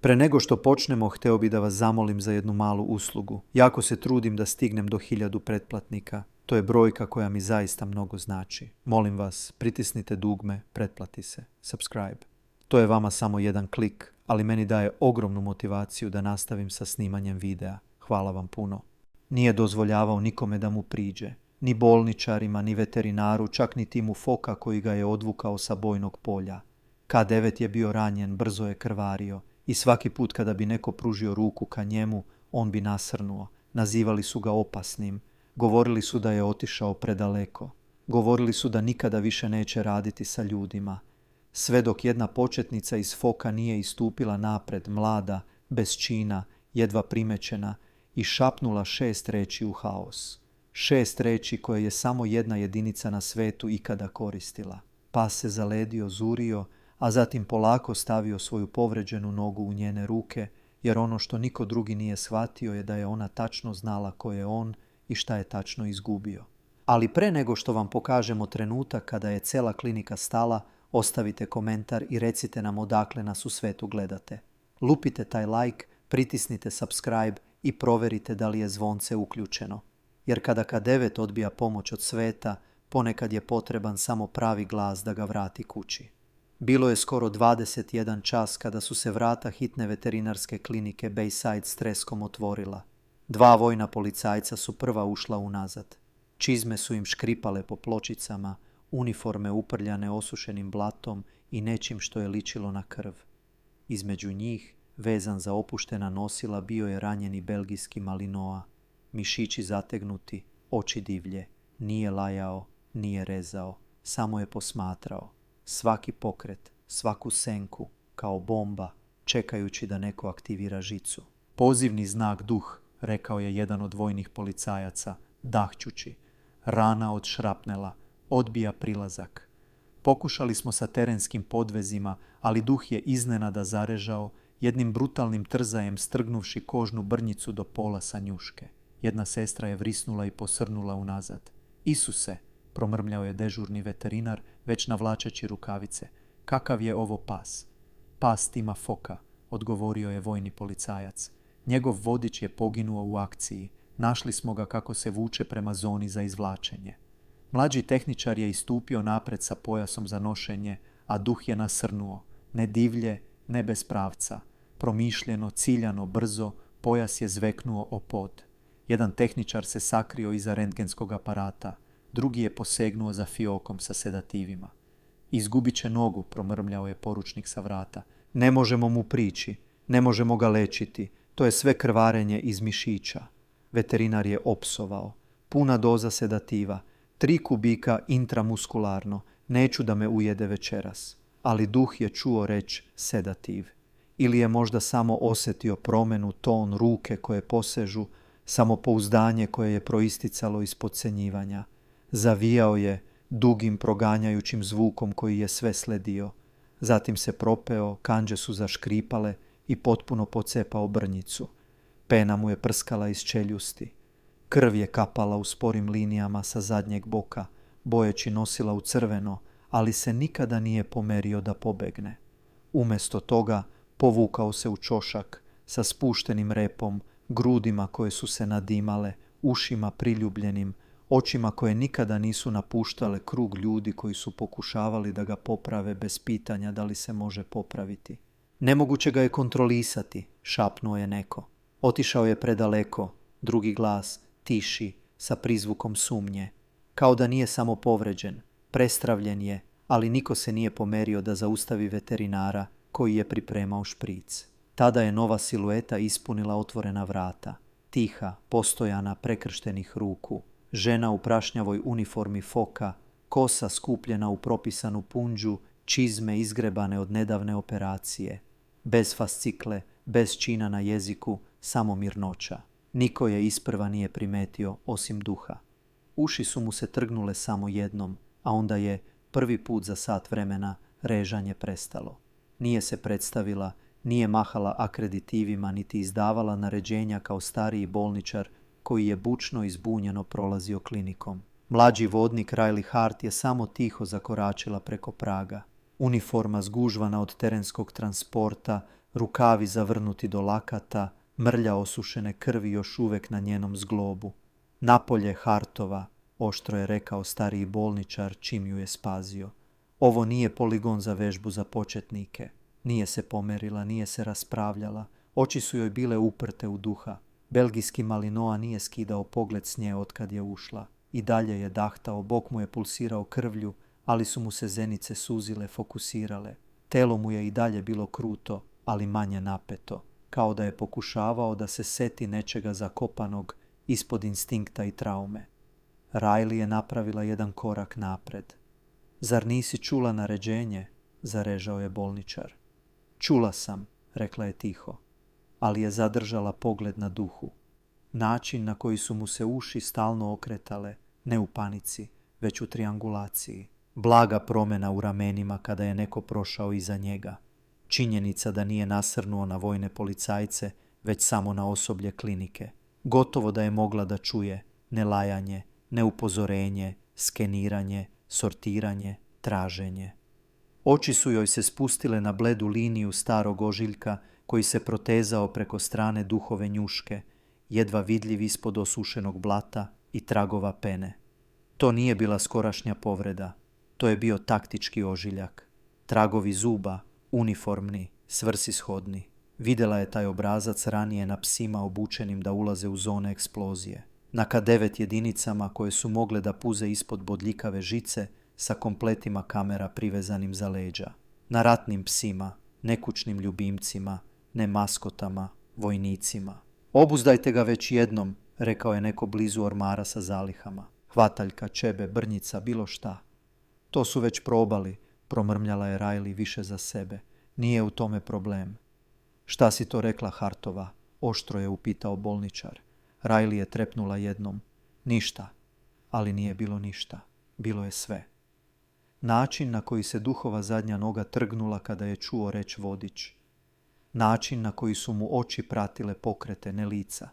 Pre nego što počnemo, hteo bi da vas zamolim za jednu malu uslugu. Jako se trudim da stignem do 1000 pretplatnika. To je brojka koja mi zaista mnogo znači. Molim vas, pritisnite dugme, pretplati se, subscribe. To je vama samo jedan klik, ali meni daje ogromnu motivaciju da nastavim sa snimanjem videa. Hvala vam puno. Nije dozvoljavao nikome da mu priđe. Ni bolničarima, ni veterinaru, čak ni timu Foka koji ga je odvukao sa bojnog polja. K9 je bio ranjen, brzo je krvario i svaki put kada bi neko pružio ruku ka njemu, on bi nasrnuo. Nazivali su ga opasnim. Govorili su da je otišao predaleko. Govorili su da nikada više neće raditi sa ljudima. Sve dok jedna početnica iz Foka nije istupila napred, mlada, bez čina, jedva primećena, i šapnula 6 reči u haos. 6 reči koje je samo jedna jedinica na svetu ikada koristila. Pas se zaledio, zurio, a zatim polako stavio svoju povređenu nogu u njene ruke, jer ono što niko drugi nije shvatio je da je ona tačno znala ko je on i šta je tačno izgubio. Ali pre nego što vam pokažemo trenutak kada je cela klinika stala, ostavite komentar i recite nam odakle nas u svetu gledate. Lupite taj like, pritisnite subscribe i proverite da li je zvonce uključeno. Jer kada K9 odbija pomoć od sveta, ponekad je potreban samo pravi glas da ga vrati kući. Bilo je skoro 21 čas kada su se vrata hitne veterinarske klinike Bayside s treskom otvorila. 2 vojna policajca su prva ušla unazad. Čizme su im škripale po pločicama, uniforme uprljane osušenim blatom i nečim što je ličilo na krv. Između njih, vezan za opuštena nosila, bio je ranjeni belgijski malinoa. Mišići zategnuti, oči divlje. Nije lajao, nije rezao, samo je posmatrao. Svaki pokret, svaku senku, kao bomba, čekajući da neko aktivira žicu. Pozivni znak duh, rekao je jedan od vojnih policajaca, dahćući. Rana od šrapnela, odbija prilazak. Pokušali smo sa terenskim podvezima, ali duh je iznenada zarežao, jednim brutalnim trzajem strgnuvši kožnu brnjicu do pola sa njuške. Jedna sestra je vrisnula i posrnula unazad. Isuse, promrmljao je dežurni veterinar, već navlačeći rukavice. Kakav je ovo pas? Pas tima Foka, odgovorio je vojni policajac. Njegov vodič je poginuo u akciji. Našli smo ga kako se vuče prema zoni za izvlačenje. Mlađi tehničar je istupio napred sa pojasom za nošenje, a duh je nasrnuo. Ne divlje, ne bez pravca. Promišljeno, ciljano, brzo, pojas je zveknuo o pod. Jedan tehničar se sakrio iza rentgenskog aparata. Drugi je posegnuo za fiokom sa sedativima. Izgubit će nogu, promrmljao je poručnik sa vrata. Ne možemo mu prići, ne možemo ga lečiti. To je sve krvarenje iz mišića. Veterinar je opsovao. Puna doza sedativa. 3 kubika intramuskularno. Neću da me ujede večeras. Ali duh je čuo reč sedativ. Ili je možda samo osjetio promjenu, ton, ruke koje posežu, samopouzdanje koje je proisticalo iz podcenjivanja. Zavijao je dugim proganjajućim zvukom koji je sve sledio. Zatim se propeo, kandže su zaškripale i potpuno pocepao brnjicu. Pena mu je prskala iz čeljusti. Krv je kapala u sporim linijama sa zadnjeg boka, bojeći nosila u crveno, ali se nikada nije pomerio da pobegne. Umjesto toga povukao se u čošak sa spuštenim repom, grudima koje su se nadimale, ušima priljubljenim, očima koje nikada nisu napuštale krug ljudi koji su pokušavali da ga poprave bez pitanja da li se može popraviti. Nemoguće ga je kontrolisati, šapnuo je neko. Otišao je predaleko, drugi glas, tiši, sa prizvukom sumnje. Kao da nije samo povređen, prestravljen je, ali niko se nije pomerio da zaustavi veterinara koji je pripremao špric. Tada je nova silueta ispunila otvorena vrata. Tiha, postojana, prekrštenih ruku. Žena u prašnjavoj uniformi Foka, kosa skupljena u propisanu punđu, čizme izgrebane od nedavne operacije. Bez fascikle, bez čina na jeziku, samo mirnoća. Niko je isprva nije primetio osim duha. Uši su mu se trgnule samo jednom, a onda je, prvi put za sat vremena, režanje prestalo. Nije se predstavila, nije mahala akreditivima niti izdavala naređenja kao stariji bolničar koji je bučno i zbunjeno prolazio klinikom. Mlađi vodnik Riley Hart je samo tiho zakoračila preko praga. Uniforma zgužvana od terenskog transporta, rukavi zavrnuti do lakata, mrlja osušene krvi još uvijek na njenom zglobu. Napolje Hartova, oštro je rekao stariji bolničar čim ju je spazio. Ovo nije poligon za vežbu za početnike. Nije se pomerila, nije se raspravljala. Oči su joj bile uprte u duha. Belgijski Malinoa nije skidao pogled s nje otkad je ušla. I dalje je dahtao, bok mu je pulsirao krvlju, ali su mu se zenice suzile, fokusirale. Telo mu je i dalje bilo kruto, ali manje napeto, kao da je pokušavao da se seti nečega zakopanog ispod instinkta i traume. Riley je napravila jedan korak napred. Zar nisi čula naređenje? Zarežao je bolničar. Čula sam, rekla je tiho, ali je zadržala pogled na duhu. Način na koji su mu se uši stalno okretale, ne u panici, već u triangulaciji. Blaga promjena u ramenima kada je neko prošao iza njega. Činjenica da nije nasrnuo na vojne policajce, već samo na osoblje klinike. Gotovo da je mogla da čuje ne lajanje, ne upozorenje, skeniranje, sortiranje, traženje. Oči su joj se spustile na bledu liniju starog ožiljka koji se protezao preko strane duhove njuške, jedva vidljiv ispod osušenog blata i tragova pene. To nije bila skorašnja povreda, to je bio taktički ožiljak. Tragovi zuba, uniformni, svrsishodni. Vidjela je taj obrazac ranije na psima obučenim da ulaze u zone eksplozije. Na K9 jedinicama koje su mogle da puze ispod bodljikave žice sa kompletima kamera privezanim za leđa. Na ratnim psima, nekućnim ljubimcima, ne maskotama, vojnicima. Obuzdajte ga već jednom, rekao je neko blizu ormara sa zalihama. Hvataljka, čebe, brnjica, bilo šta. To su već probali, promrmljala je Riley više za sebe. Nije u tome problem. Šta si to rekla, Hartova? Oštro je upitao bolničar. Riley je trepnula jednom. Ništa. Ali nije bilo ništa. Bilo je sve. Način na koji se duhova zadnja noga trgnula kada je čuo reč vodič. Način na koji su mu oči pratile pokrete, ne lica.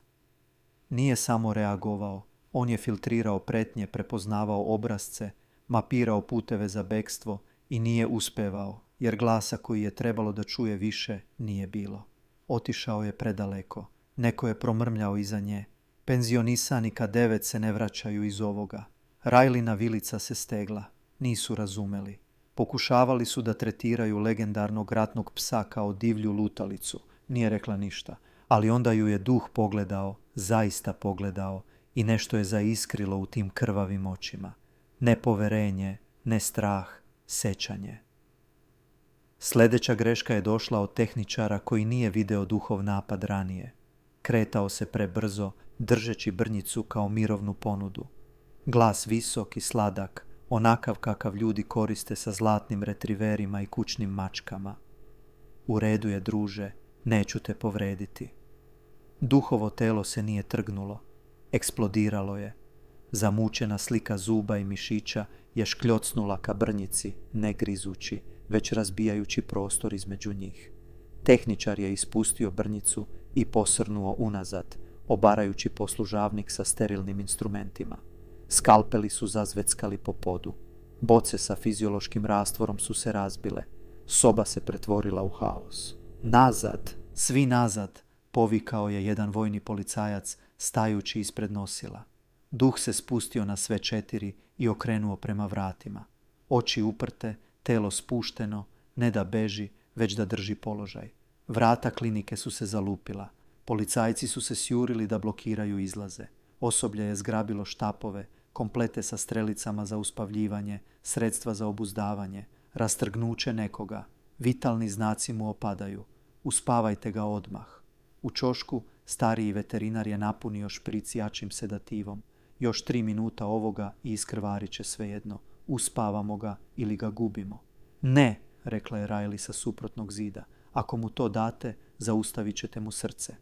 Nije samo reagovao. On je filtrirao pretnje, prepoznavao obrazce, mapirao puteve za bekstvo i nije uspevao, jer glasa koji je trebalo da čuje više nije bilo. Otišao je predaleko. Neko je promrmljao iza nje. Penzionisani K9 se ne vraćaju iz ovoga. Rajlina vilica se stegla. Nisu razumeli. Pokušavali su da tretiraju legendarnog ratnog psa kao divlju lutalicu. Nije rekla ništa. Ali onda ju je duh pogledao, zaista pogledao, i nešto je zaiskrilo u tim krvavim očima. Ne poverenje, ne strah, sećanje. Sljedeća greška je došla od tehničara koji nije video duhov napad ranije. Kretao se prebrzo, držeći brnjicu kao mirovnu ponudu. Glas visok i sladak, onakav kakav ljudi koriste sa zlatnim retriverima i kućnim mačkama. U redu je, druže, neću te povrediti. Duhovo telo se nije trgnulo. Eksplodiralo je. Zamučena slika zuba i mišića je škljocnula ka brnjici, ne grizući, već razbijajući prostor između njih. Tehničar je ispustio brnjicu i posrnuo unazad, obarajući poslužavnik sa sterilnim instrumentima. Skalpeli su zazveckali po podu. Boce sa fiziološkim rastvorom su se razbile. Soba se pretvorila u haos. Nazad, svi nazad, povikao je jedan vojni policajac stajući ispred nosila. Duh se spustio na sve 4 i okrenuo prema vratima. Oči uprte, telo spušteno, ne da beži, već da drži položaj. Vrata klinike su se zalupila. Policajci su se sjurili da blokiraju izlaze. Osoblje je zgrabilo štapove, komplete sa strelicama za uspavljivanje, sredstva za obuzdavanje, rastrgnuće nekoga. Vitalni znaci mu opadaju. Uspavajte ga odmah. U ćošku stariji veterinar je napunio špric jačim sedativom. Još 3 minuta ovoga i iskrvarit će svejedno. Uspavamo ga ili ga gubimo. Ne, rekla je Riley sa suprotnog zida. Ako mu to date, zaustavit ćete mu srce.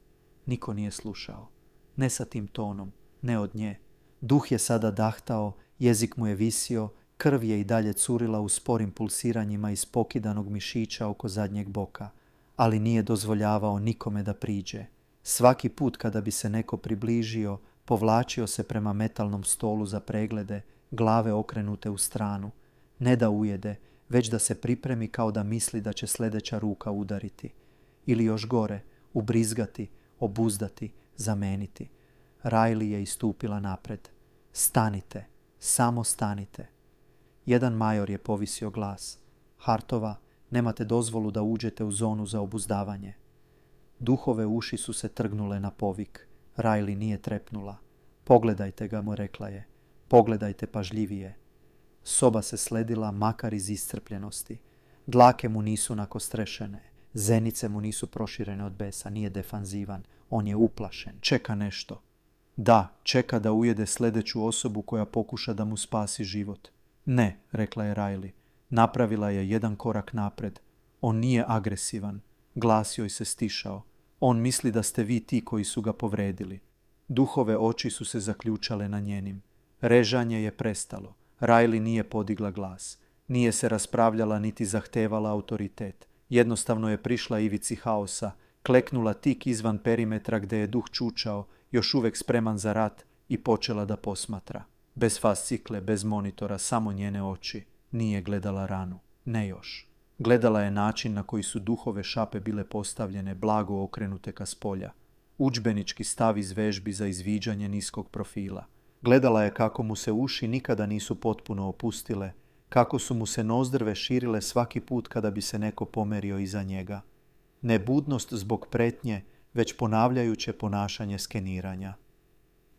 Niko nije slušao. Ne sa tim tonom, ne od nje. Duh je sada dahtao, jezik mu je visio, krv je i dalje curila u sporim pulsiranjima iz pokidanog mišića oko zadnjeg boka, ali nije dozvoljavao nikome da priđe. Svaki put kada bi se neko približio, povlačio se prema metalnom stolu za preglede, glave okrenute u stranu. Ne da ujede, već da se pripremi kao da misli da će sljedeća ruka udariti. ili još gore, ubrizgati, obuzdati, zameniti. Riley je istupila napred. Stanite, samo stanite. Jedan major je povisio glas. Hartova, nemate dozvolu da uđete u zonu za obuzdavanje. Duhove uši su se trgnule na povik. Riley nije trepnula. Pogledajte ga, mu rekla je. Pogledajte pažljivije. Soba se sledila makar iz iscrpljenosti. Dlake mu nisu nakostrešene. Zenice mu nisu proširene od besa. Nije defanzivan. On je uplašen. Čeka nešto. Da, čeka da ujede sljedeću osobu koja pokuša da mu spasi život. Ne, rekla je Riley. Napravila je jedan korak napred. On nije agresivan. Glas joj se stišao. On misli da ste vi ti koji su ga povredili. Duhove oči su se zaključale na njenim. Režanje je prestalo. Riley nije podigla glas. Nije se raspravljala niti zahtevala autoritet. Jednostavno je prišla ivici haosa, kleknula tik izvan perimetra gdje je duh čučao, još uvijek spreman za rat, i počela da posmatra. Bez fascikle, bez monitora, samo njene oči. Nije gledala ranu. Ne još. Gledala je način na koji su duhove šape bile postavljene, blago okrenute ka spolja. Udžbenički stav iz vežbi za izviđanje niskog profila. Gledala je kako mu se uši nikada nisu potpuno opustile, kako su mu se nozdrve širile svaki put kada bi se neko pomerio iza njega. Ne budnost zbog pretnje, već ponavljajuće ponašanje skeniranja.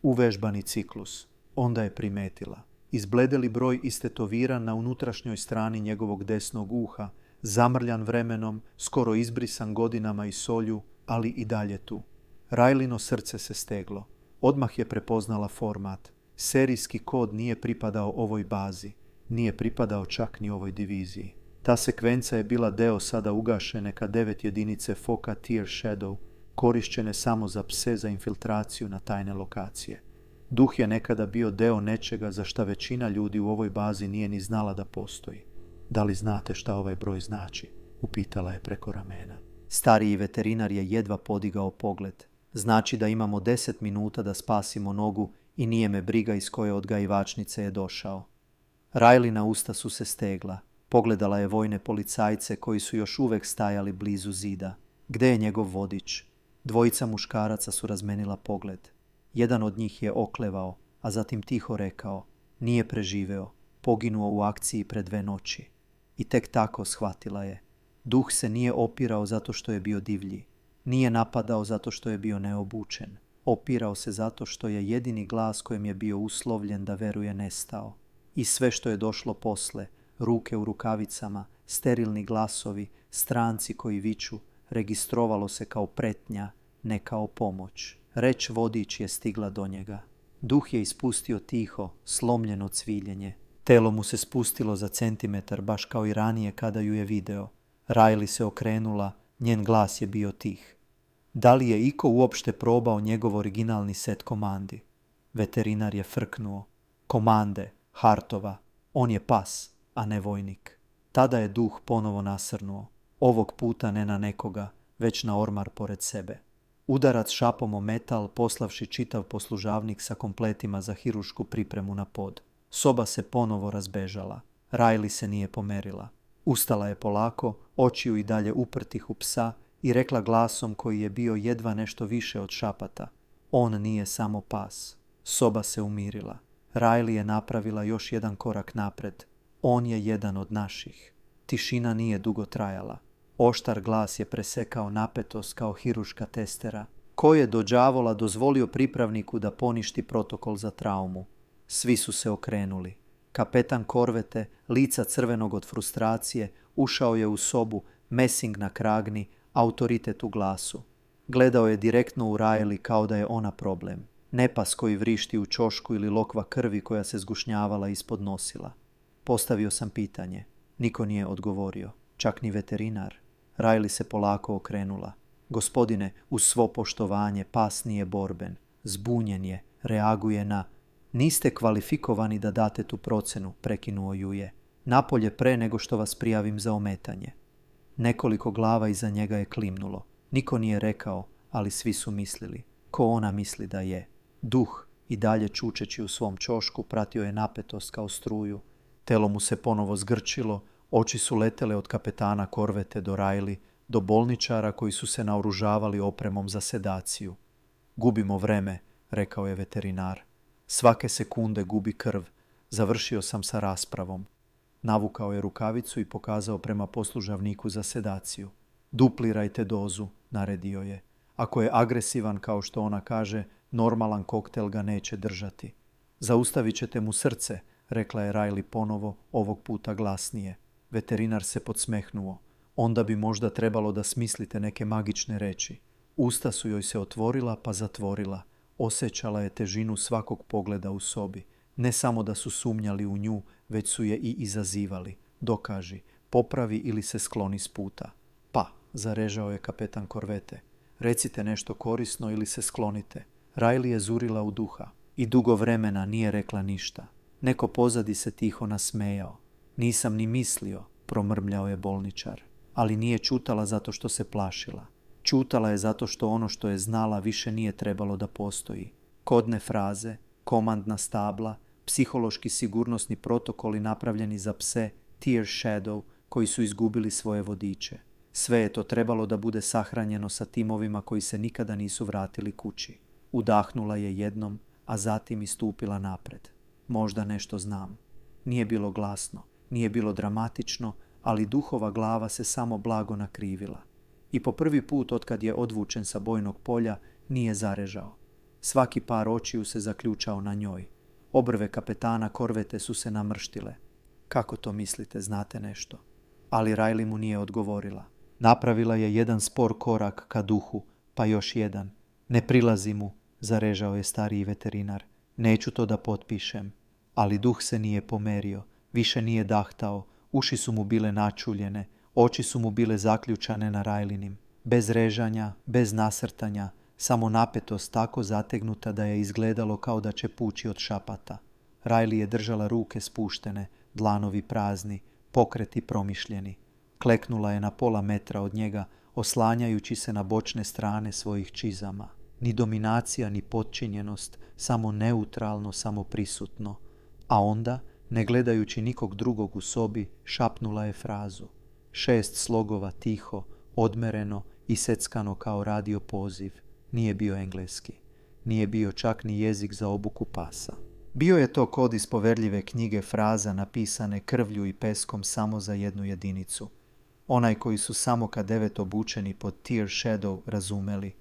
Uvežbani ciklus. Onda je primetila. Izbledeli broj istetoviran na unutrašnjoj strani njegovog desnog uha, zamrljan vremenom, skoro izbrisan godinama i solju, ali i dalje tu. Rajlino srce se steglo. Odmah je prepoznala format. Serijski kod nije pripadao ovoj bazi. Nije pripadao čak ni ovoj diviziji. Ta sekvenca je bila deo sada ugašene K9 jedinice Foka Tear Shadow, korišćene samo za pse za infiltraciju na tajne lokacije. Duh je nekada bio deo nečega za šta većina ljudi u ovoj bazi nije ni znala da postoji. Da li znate šta ovaj broj znači? Upitala je preko ramena. Stariji veterinar je jedva podigao pogled. Znači da imamo 10 minuta da spasimo nogu i nije me briga iz koje odgajivačnice je došao. Rajlina usta su se stegla. Pogledala je vojne policajce koji su još uvijek stajali blizu zida. Gde je njegov vodič? Dvojica muškaraca su razmenila pogled. Jedan od njih je oklevao, a zatim tiho rekao: nije preživeo, poginuo u akciji pre 2 noći. I tek tako shvatila je. Duh se nije opirao zato što je bio divlji. Nije napadao zato što je bio neobučen. Opirao se zato što je jedini glas kojem je bio uslovljen da veruje nestao. I sve što je došlo posle, ruke u rukavicama, sterilni glasovi, stranci koji viču, registrovalo se kao pretnja, ne kao pomoć. Reč vodič je stigla do njega. Duh je ispustio tiho, slomljeno cviljenje. Telo mu se spustilo za centimetar, baš kao i ranije kada ju je video. Riley se okrenula, njen glas je bio tih. Da li je iko uopšte probao njegov originalni set komandi? Veterinar je frknuo. Komande, Hartova. On je pas, a ne vojnik. Tada je duh ponovo nasrnuo. Ovog puta ne na nekoga, već na ormar pored sebe. Udarac šapom o metal, poslavši čitav poslužavnik sa kompletima za hirušku pripremu na pod. Soba se ponovo razbežala. Riley se nije pomerila. Ustala je polako, oči ju i dalje uprtih u psa, i rekla glasom koji je bio jedva nešto više od šapata: on nije samo pas. Soba se umirila. Riley je napravila još jedan korak napred. On je jedan od naših. Tišina nije dugo trajala. Oštar glas je presekao napetost kao hiruška testera. Ko je do đavola dozvolio pripravniku da poništi protokol za traumu? Svi su se okrenuli. Kapetan korvete, lica crvenog od frustracije, ušao je u sobu, mesing na kragni, autoritet u glasu. Gledao je direktno u Riley kao da je ona problem. Ne pas koji vrišti u ćošku ili lokva krvi koja se zgušnjavala ispod nosila. Postavio sam pitanje. Niko nije odgovorio. Čak ni veterinar. Riley se polako okrenula. Gospodine, uz svo poštovanje, pas nije borben. Zbunjen je, reaguje na... Niste kvalifikovani da date tu procenu, prekinuo ju je. Napolje pre nego što vas prijavim za ometanje. Nekoliko glava iza njega je klimnulo. Niko nije rekao, ali svi su mislili. Ko ona misli da je? Duh, i dalje čučeći u svom ćošku, pratio je napetost kao struju. Telo mu se ponovo zgrčilo, oči su letele od kapetana korvete do Riley, do bolničara koji su se naoružavali opremom za sedaciju. Gubimo vreme, rekao je veterinar. Svake sekunde gubi krv. Završio sam sa raspravom. Navukao je rukavicu i pokazao prema poslužavniku za sedaciju. Duplirajte dozu, naredio je. Ako je agresivan, kao što ona kaže, normalan koktel ga neće držati. Zaustavit ćete mu srce, rekla je Riley ponovo, ovog puta glasnije. Veterinar se podsmehnuo. Onda bi možda trebalo da smislite neke magične reči. Usta su joj se otvorila pa zatvorila. Osjećala je težinu svakog pogleda u sobi. Ne samo da su sumnjali u nju, već su je i izazivali. Dokaži, popravi ili se skloni s puta. Pa, zarežao je kapetan korvete. Recite nešto korisno ili se sklonite. Riley je zurila u duha i dugo vremena nije rekla ništa. Neko pozadi se tiho nasmejao. Nisam ni mislio, promrmljao je bolničar. Ali nije čutala zato što se plašila. Čutala je zato što ono što je znala više nije trebalo da postoji. Kodne fraze, komandna stabla, psihološki sigurnosni protokoli napravljeni za pse, Tear Shadow, koji su izgubili svoje vodiče. Sve je to trebalo da bude sahranjeno sa timovima koji se nikada nisu vratili kući. Udahnula je jednom, a zatim istupila napred. Možda nešto znam. Nije bilo glasno, nije bilo dramatično, ali duhova glava se samo blago nakrivila. I po prvi put otkad je odvučen sa bojnog polja, nije zarežao. Svaki par očiju se zaključao na njoj. Obrve kapetana korvete su se namrštile. Kako to mislite, znate nešto? Ali Riley mu nije odgovorila. Napravila je jedan spor korak ka duhu, pa još jedan. Ne prilazi mu, zarežao je stariji veterinar. Neću to da potpišem. Ali duh se nije pomerio, više nije dahtao, uši su mu bile načuljene, oči su mu bile zaključane na Rileynim. Bez režanja, bez nasrtanja, samo napetost tako zategnuta da je izgledalo kao da će pući od šapata. Riley je držala ruke spuštene, dlanovi prazni, pokreti promišljeni. Kleknula je na pola metra od njega, oslanjajući se na bočne strane svojih čizama. Ni dominacija, ni potčinjenost, samo neutralno, samo prisutno. A onda, ne gledajući nikog drugog u sobi, šapnula je frazu. 6 slogova tiho, odmereno i seckano kao radio poziv. Nije bio engleski. Nije bio čak ni jezik za obuku pasa. Bio je to kod iz poverljive knjige fraza napisane krvlju i peskom samo za jednu jedinicu. Onaj koji su samo kad 9 obučeni pod Tear Shadow razumeli.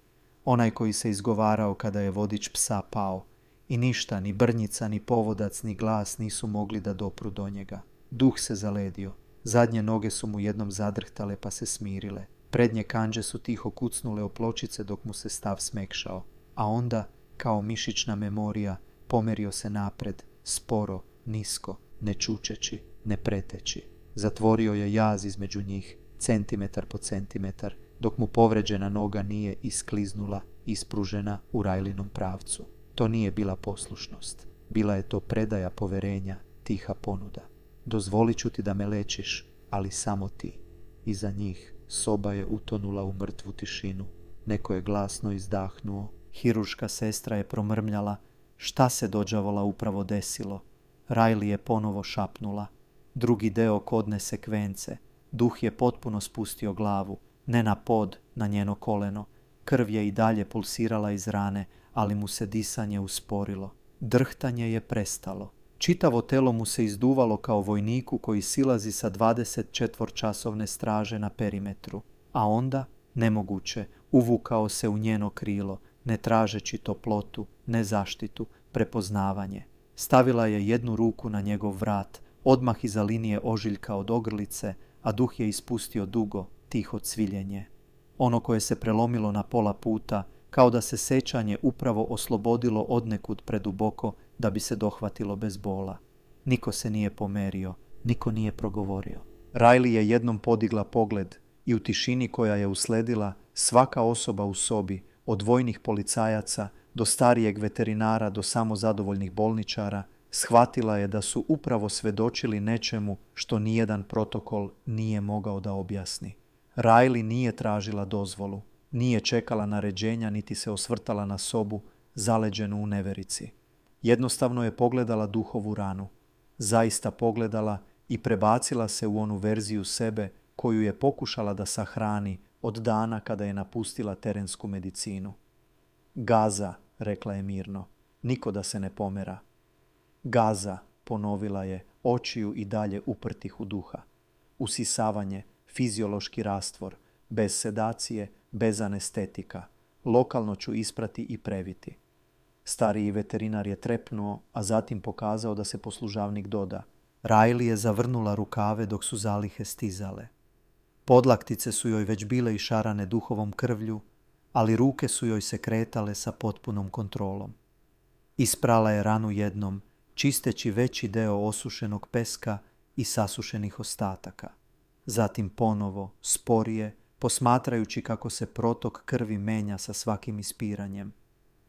Onaj koji se izgovarao kada je vodič psa pao. I ništa, ni brnjica, ni povodac, ni glas nisu mogli da dopru do njega. Duh se zaledio. Zadnje noge su mu jednom zadrhtale pa se smirile. Prednje kandže su tiho kucnule o pločice dok mu se stav smekšao. A onda, kao mišićna memorija, pomerio se napred, sporo, nisko, ne čučeći, ne preteći. Zatvorio je jaz između njih, centimetar po centimetar, dok mu povređena noga nije iskliznula, ispružena u Rileynom pravcu. To nije bila poslušnost. Bila je to predaja poverenja, tiha ponuda. Dozvolit ću ti da me lečiš, ali samo ti. Iza njih soba je utonula u mrtvu tišinu. Neko je glasno izdahnuo. Hiruška sestra je promrmljala. Šta se dođavola upravo desilo? Riley je ponovo šapnula. Drugi deo kodne sekvence. Duh je potpuno spustio glavu. Ne na pod, na njeno koleno. Krv je i dalje pulsirala iz rane, ali mu se disanje usporilo. Drhtanje je prestalo. Čitavo telo mu se izduvalo kao vojniku koji silazi sa 24-časovne straže na perimetru. A onda, nemoguće, uvukao se u njeno krilo, ne tražeći toplotu, ne zaštitu, prepoznavanje. Stavila je jednu ruku na njegov vrat, odmah iza linije ožiljka od ogrlice, a duh je ispustio dugo, tiho cviljenje. Ono koje se prelomilo na pola puta, kao da se sećanje upravo oslobodilo odnekud preduboko da bi se dohvatilo bez bola. Niko se nije pomerio, niko nije progovorio. Riley je jednom podigla pogled i u tišini koja je usledila, svaka osoba u sobi, od vojnih policajaca do starijeg veterinara do samozadovoljnih bolničara, shvatila je da su upravo svedočili nečemu što nijedan protokol nije mogao da objasni. Riley nije tražila dozvolu, nije čekala naređenja niti se osvrtala na sobu, zaleđenu u neverici. Jednostavno je pogledala duhovu ranu. Zaista pogledala i prebacila se u onu verziju sebe koju je pokušala da sahrani od dana kada je napustila terensku medicinu. Gaza, rekla je mirno, niko da se ne pomera. Gaza, ponovila je, očiju i dalje uprtih u duha. Usisavanje, fiziološki rastvor, bez sedacije, bez anestetika. Lokalno ću isprati i previti. Stariji veterinar je trepnuo, a zatim pokazao da se poslužavnik doda. Riley je zavrnula rukave dok su zalihe stizale. Podlaktice su joj već bile išarane duhovom krvlju, ali ruke su joj se kretale sa potpunom kontrolom. Isprala je ranu jednom, čisteći veći deo osušenog peska i sasušenih ostataka. Zatim ponovo, sporije, posmatrajući kako se protok krvi menja sa svakim ispiranjem.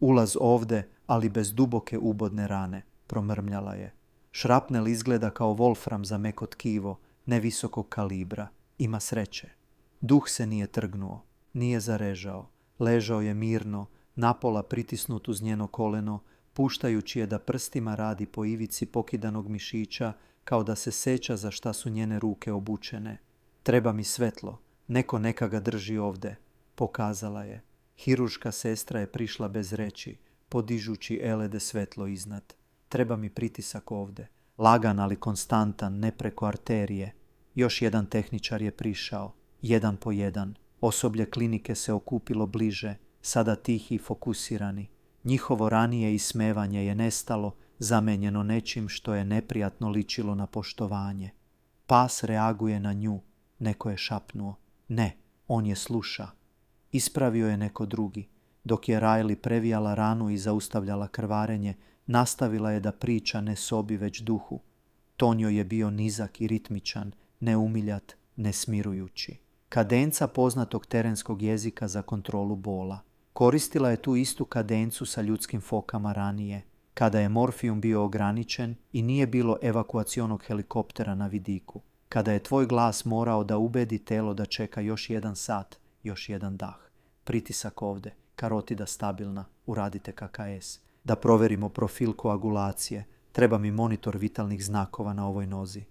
Ulaz ovde, ali bez duboke ubodne rane, promrmljala je. Šrapnel izgleda kao wolfram za meko tkivo, nevisokog kalibra. Ima sreće. Duh se nije trgnuo, nije zarežao. Ležao je mirno, napola pritisnut uz njeno koleno, puštajući je da prstima radi po ivici pokidanog mišića, kao da se seća za šta su njene ruke obučene. Treba mi svetlo, neko neka ga drži ovde, pokazala je. Hiruška sestra je prišla bez reči, podižući elede svetlo iznad. Treba mi pritisak ovde, lagan ali konstantan, ne preko arterije. Još jedan tehničar je prišao, jedan po jedan. Osoblje klinike se okupilo bliže, sada tihi i fokusirani. Njihovo ranije ismevanje je nestalo, zamenjeno nečim što je neprijatno ličilo na poštovanje. Pas reaguje na nju, neko je šapnuo. Ne, on je sluša. Ispravio je neko drugi. Dok je Riley previjala ranu i zaustavljala krvarenje, nastavila je da priča ne sobi već duhu. Ton joj je bio nizak i ritmičan, neumiljat, nesmirujući. Kadenca poznatog terenskog jezika za kontrolu bola. Koristila je tu istu kadencu sa ljudskim fokama ranije, kada je morfijum bio ograničen i nije bilo evakuacionog helikoptera na vidiku. Kada je tvoj glas morao da ubedi telo da čeka još 1 sat, još jedan dah. Pritisak ovde, karotida stabilna, uradite KKS. Da proverimo profil koagulacije, treba mi monitor vitalnih znakova na ovoj nozi.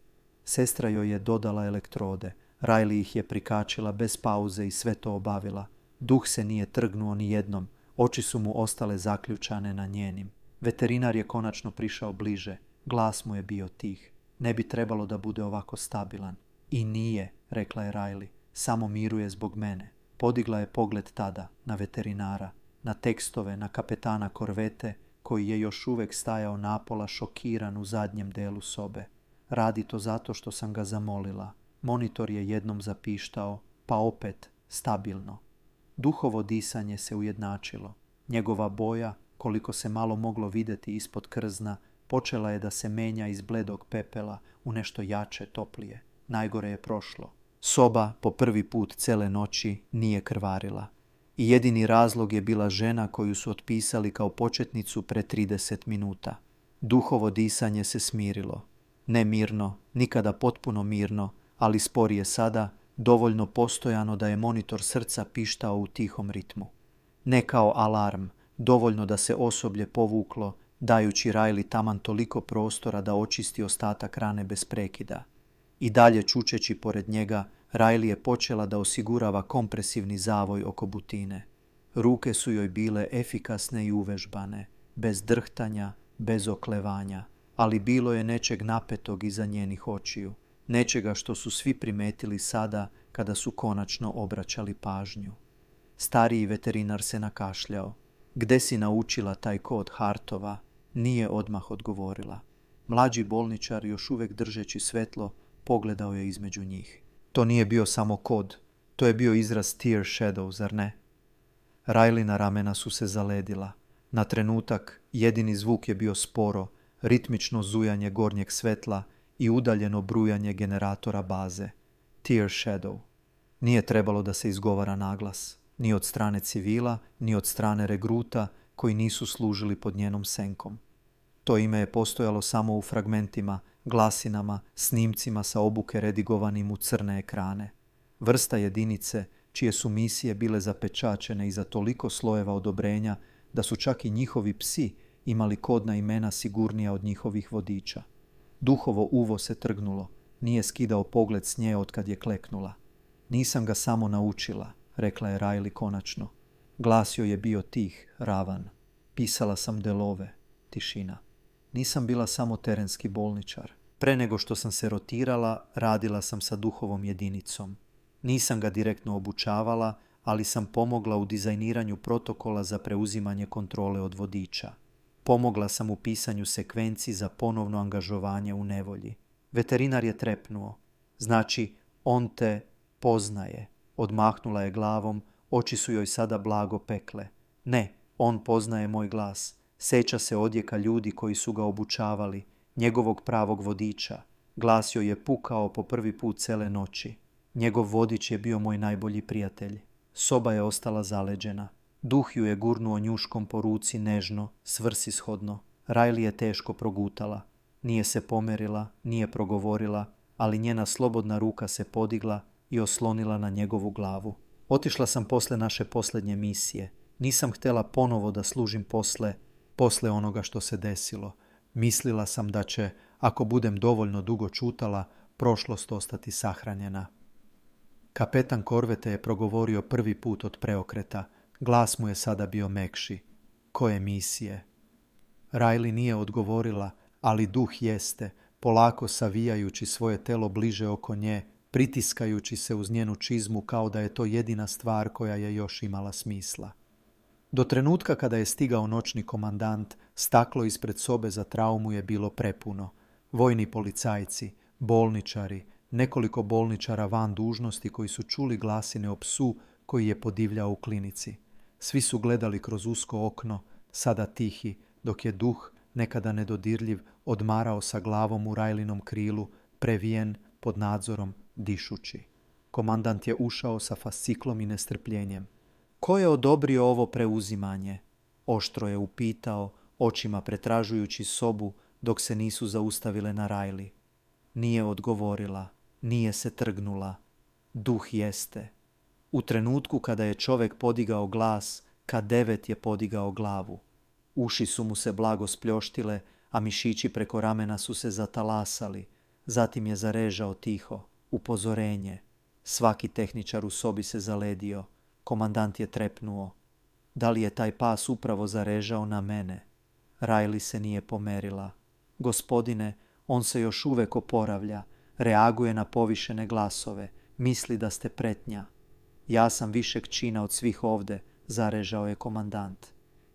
Sestra joj je dodala elektrode. Riley ih je prikačila bez pauze i sve to obavila. Duh se nije trgnuo ni jednom, oči su mu ostale zaključane na njenim. Veterinar je konačno prišao bliže, glas mu je bio tih. Ne bi trebalo da bude ovako stabilan. I nije, rekla je Riley, samo miruje zbog mene. Podigla je pogled tada na veterinara, na tekstove, na kapetana korvete, koji je još uvek stajao napola šokiran u zadnjem delu sobe. Radi to zato što sam ga zamolila. Monitor je jednom zapištao, pa opet stabilno. Duhovo disanje se ujednačilo. Njegova boja, koliko se malo moglo vidjeti ispod krzna, počela je da se menja iz bledog pepela u nešto jače, toplije. Najgore je prošlo. Soba po prvi put cele noći nije krvarila. I jedini razlog je bila žena koju su otpisali kao početnicu pre 30 minuta. Duhovo disanje se smirilo. Ne mirno, nikada potpuno mirno, ali sporije sada, dovoljno postojano da je monitor srca pištao u tihom ritmu. Ne kao alarm, dovoljno da se osoblje povuklo, dajući Riley taman toliko prostora da očisti ostatak rane bez prekida. I dalje čučeći pored njega, Riley je počela da osigurava kompresivni zavoj oko butine. Ruke su joj bile efikasne i uvežbane, bez drhtanja, bez oklevanja, ali bilo je nečeg napetog iza njenih očiju, nečega što su svi primetili sada kada su konačno obraćali pažnju. Stariji veterinar se nakašljao. Gde si naučila taj kod Hartova? Nije odmah odgovorila. Mlađi bolničar, još uvek držeći svetlo, pogledao je između njih. To nije bio samo kod, to je bio izraz tear shadow, zar ne? Rileyna ramena su se zaledila. Na trenutak jedini zvuk je bio sporo, ritmično zujanje gornjeg svetla i udaljeno brujanje generatora baze. Tear shadow. Nije trebalo da se izgovara naglas, ni od strane civila, ni od strane regruta koji nisu služili pod njenom senkom. To ime je postojalo samo u fragmentima, glasinama, snimcima sa obuke redigovanim u crne ekrane. Vrsta jedinice čije su misije bile zapečačene iza toliko slojeva odobrenja da su čak i njihovi psi imali kodna imena sigurnija od njihovih vodiča. Duhovo uvo se trgnulo, nije skidao pogled s nje otkad je kleknula. Nisam ga samo naučila, rekla je Riley konačno. Glas joj je bio tih, ravan. Pisala sam delove. Tišina. Nisam bila samo terenski bolničar. Pre nego što sam se rotirala, radila sam sa duhovom jedinicom. Nisam ga direktno obučavala, ali sam pomogla u dizajniranju protokola za preuzimanje kontrole od vodiča. Pomogla sam u pisanju sekvenci za ponovno angažovanje u nevolji. Veterinar je trepnuo. Znači, on te poznaje. Odmahnula je glavom, oči su joj sada blago pekle. Ne, on poznaje moj glas. Seća se odjeka ljudi koji su ga obučavali, njegovog pravog vodiča. Glas joj je pukao po prvi put cele noći. Njegov vodič je bio moj najbolji prijatelj. Soba je ostala zaleđena. Duh ju je gurnuo njuškom po ruci nežno, svrsishodno. Riley je teško progutala. Nije se pomerila, nije progovorila, ali njena slobodna ruka se podigla i oslonila na njegovu glavu. Otišla sam posle naše posljednje misije. Nisam htjela ponovo da služim posle onoga što se desilo. Mislila sam da će, ako budem dovoljno dugo čutala, prošlost ostati sahranjena. Kapetan korvete je progovorio prvi put od preokreta. Glas mu je sada bio mekši. Koje misije? Riley nije odgovorila, ali duh jeste, polako savijajući svoje telo bliže oko nje, pritiskajući se uz njenu čizmu kao da je to jedina stvar koja je još imala smisla. Do trenutka kada je stigao noćni komandant, staklo ispred sobe za traumu je bilo prepuno. Vojni policajci, bolničari, nekoliko bolničara van dužnosti koji su čuli glasine o psu koji je podivljao u klinici. Svi su gledali kroz usko okno, sada tihi, dok je duh, nekada nedodirljiv, odmarao sa glavom u Rileynom krilu, previjen, pod nadzorom, dišući. Komandant je ušao sa fasciklom i nestrpljenjem. Ko je odobrio ovo preuzimanje? Oštro je upitao, očima pretražujući sobu dok se nisu zaustavile na Riley. Nije odgovorila, nije se trgnula. Duh jeste. U trenutku kada je čovjek podigao glas, K9 je podigao glavu. Uši su mu se blago spljoštile, a mišići preko ramena su se zatalasali. Zatim je zarežao tiho. Upozorenje. Svaki tehničar u sobi se zaledio. Komandant je trepnuo. Da li je taj pas upravo zarežao na mene? Riley se nije pomerila. Gospodine, on se još uvek oporavlja. Reaguje na povišene glasove. Misli da ste pretnja. Ja sam višeg čina od svih ovde, zarežao je komandant.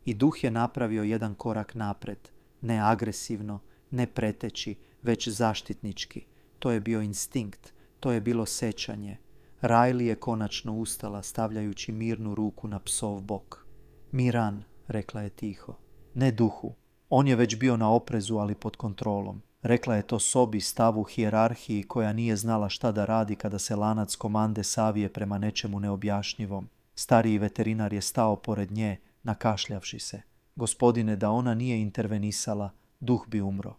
I duh je napravio jedan korak napred. Ne agresivno, ne preteći, već zaštitnički. To je bio instinkt, to je bilo sećanje. Riley je konačno ustala, stavljajući mirnu ruku na psov bok. Miran, rekla je tiho. Ne duhu. On je već bio na oprezu, ali pod kontrolom. Rekla je to sobi, stavu, hijerarhiji koja nije znala šta da radi kada se lanac komande savije prema nečemu neobjašnjivom. Stariji veterinar je stao pored nje, nakašljavši se. Gospodine, da ona nije intervenisala, duh bi umro.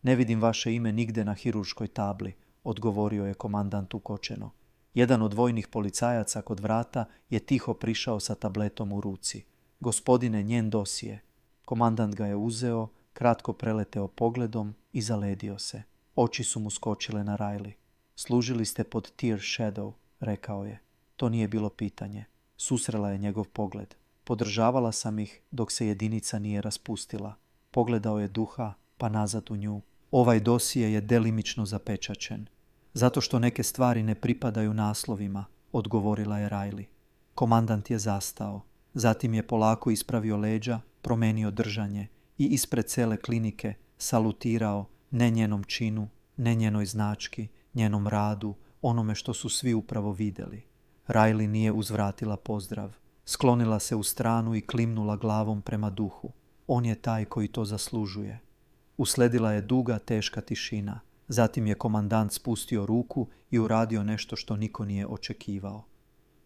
Ne vidim vaše ime nigde na hirurškoj tabli, odgovorio je komandant ukočeno. Jedan od vojnih policajaca kod vrata je tiho prišao sa tabletom u ruci. Gospodine, njen dosije. Komandant ga je uzeo, kratko preleteo pogledom i zaledio se. Oči su mu skočile na Riley. Služili ste pod Tear Shadow, rekao je. To nije bilo pitanje. Susrela je njegov pogled. Podržavala sam ih dok se jedinica nije raspustila. Pogledao je duha, pa nazad u nju. Ovaj dosije je delimično zapečačen. Zato što neke stvari ne pripadaju naslovima, odgovorila je Riley. Komandant je zastao. Zatim je polako ispravio leđa, promenio držanje i ispred cele klinike salutirao ne njenom činu, ne njenoj znački, njenom radu, onome što su svi upravo vidjeli. Riley nije uzvratila pozdrav. Sklonila se u stranu i klimnula glavom prema duhu. On je taj koji to zaslužuje. Usledila je duga, teška tišina. Zatim je komandant spustio ruku i uradio nešto što niko nije očekivao.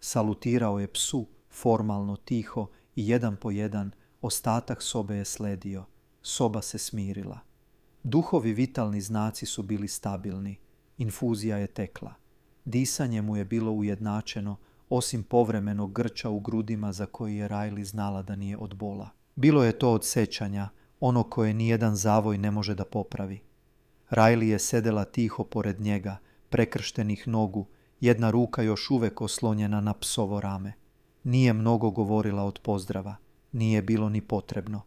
Salutirao je psu, formalno, tiho i jedan po jedan, ostatak sobe je sledio. Soba se smirila. Duhovi vitalni znaci su bili stabilni. Infuzija je tekla. Disanje mu je bilo ujednačeno, osim povremenog grča u grudima za koji je Riley znala da nije od bola. Bilo je to od sećanja, ono koje nijedan zavoj ne može da popravi. Riley je sedela tiho pored njega, prekrštenih nogu, jedna ruka još uvijek oslonjena na psovo rame. Nije mnogo govorila od pozdrava, nije bilo ni potrebno.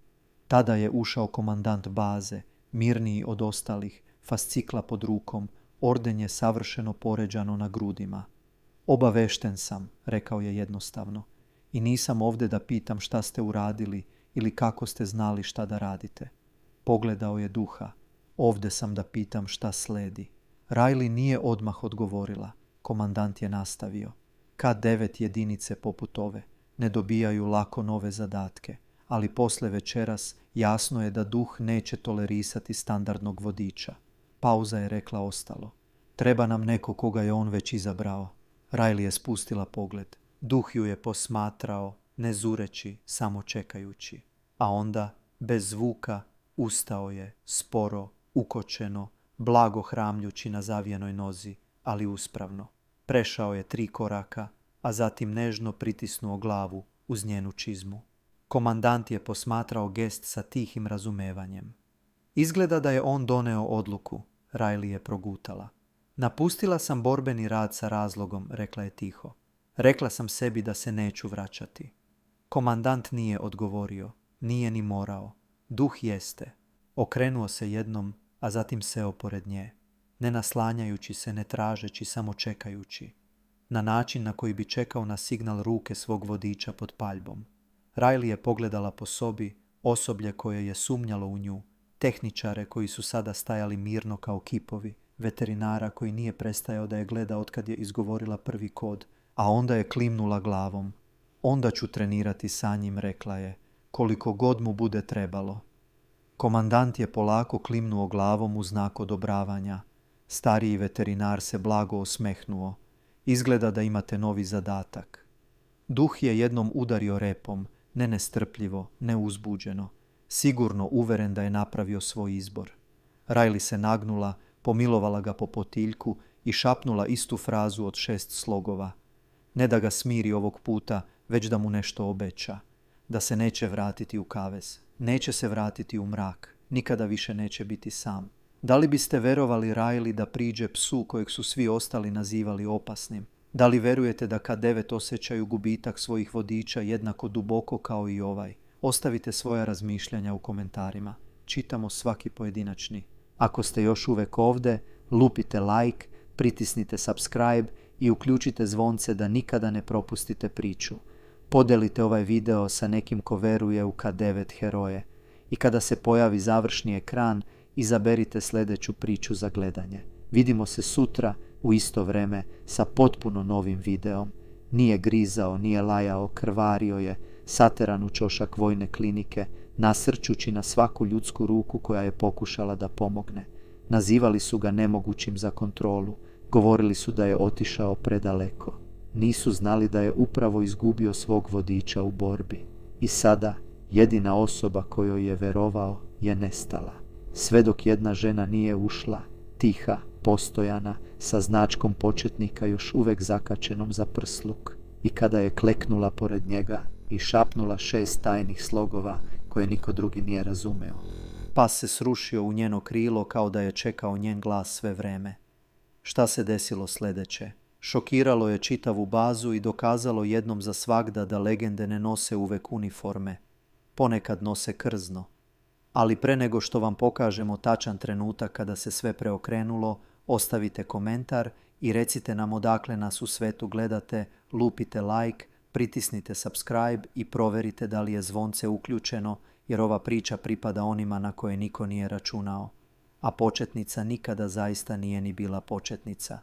Tada je ušao komandant baze, mirniji od ostalih, fascikla pod rukom, orden je savršeno poređano na grudima. Obavešten sam, rekao je jednostavno, i nisam ovdje da pitam šta ste uradili ili kako ste znali šta da radite. Pogledao je duha. Ovdje sam da pitam šta sledi. Riley nije odmah odgovorila. Komandant je nastavio. K9 jedinice poput ove ne dobijaju lako nove zadatke, ali posle večeras jasno je da duh neće tolerisati standardnog vodiča. Pauza je rekla ostalo. Treba nam neko koga je on već izabrao. Riley je spustila pogled. Duh ju je posmatrao, ne zureći, samo čekajući. A onda, bez zvuka, ustao je, sporo, ukočeno, blago hramljući na zavijenoj nozi, ali uspravno. Prešao je 3 koraka, a zatim nežno pritisnuo glavu uz njenu čizmu. Komandant je posmatrao gest sa tihim razumevanjem. Izgleda da je on doneo odluku, Riley je progutala. Napustila sam borbeni rad sa razlogom, rekla je tiho. Rekla sam sebi da se neću vraćati. Komandant nije odgovorio, nije ni morao. Duh jeste. Okrenuo se jednom, a zatim seo pored nje. Ne naslanjajući se, ne tražeći, samo čekajući. Na način na koji bi čekao na signal ruke svog vodiča pod paljbom. Riley je pogledala po sobi, osoblje koje je sumnjalo u nju, tehničare koji su sada stajali mirno kao kipovi, veterinara koji nije prestajao da je gleda otkad je izgovorila prvi kod, a onda je klimnula glavom. Onda ću trenirati sa njim, rekla je, koliko god mu bude trebalo. Komandant je polako klimnuo glavom u znak odobravanja. Stariji veterinar se blago osmehnuo. Izgleda da imate novi zadatak. Duh je jednom udario repom, ne nestrpljivo, ne uzbuđeno. Sigurno uveren da je napravio svoj izbor. Riley se nagnula, pomilovala ga po potiljku i šapnula istu frazu od 6 slogova. Ne da ga smiri ovog puta, već da mu nešto obeća. Da se neće vratiti u kavez. Neće se vratiti u mrak. Nikada više neće biti sam. Da li biste verovali Riley da priđe psu kojeg su svi ostali nazivali opasnim? Da li verujete da K9 osjećaju gubitak svojih vodiča jednako duboko kao i ovaj? Ostavite svoja razmišljanja u komentarima. Čitamo svaki pojedinačni. Ako ste još uvijek ovdje, lupite like, pritisnite subscribe i uključite zvonce da nikada ne propustite priču. Podelite ovaj video sa nekim ko veruje u K9 heroje. I kada se pojavi završni ekran, izaberite sljedeću priču za gledanje. Vidimo se sutra u isto vrijeme sa potpuno novim videom. Nije grizao, nije lajao, krvario je, sateran u ćošak vojne klinike, nasrćući na svaku ljudsku ruku koja je pokušala da pomogne. Nazivali su ga nemogućim za kontrolu, govorili su da je otišao predaleko. Nisu znali da je upravo izgubio svog vodiča u borbi. I sada jedina osoba kojoj je verovao je nestala. Sve dok jedna žena nije ušla, tiha, postojana, sa značkom početnika još uvijek zakačenom za prsluk. I kada je kleknula pored njega i šapnula 6 tajnih slogova koje niko drugi nije razumeo. Pas se srušio u njeno krilo kao da je čekao njen glas sve vreme. Šta se desilo sljedeće? Šokiralo je čitavu bazu i dokazalo jednom za svagda da legende ne nose uvek uniforme. Ponekad nose krzno. Ali pre nego što vam pokažemo tačan trenutak kada se sve preokrenulo, ostavite komentar i recite nam odakle nas u svetu gledate, lupite like, pritisnite subscribe i proverite da li je zvonce uključeno, jer ova priča pripada onima na koje niko nije računao. A početnica nikada zaista nije ni bila početnica.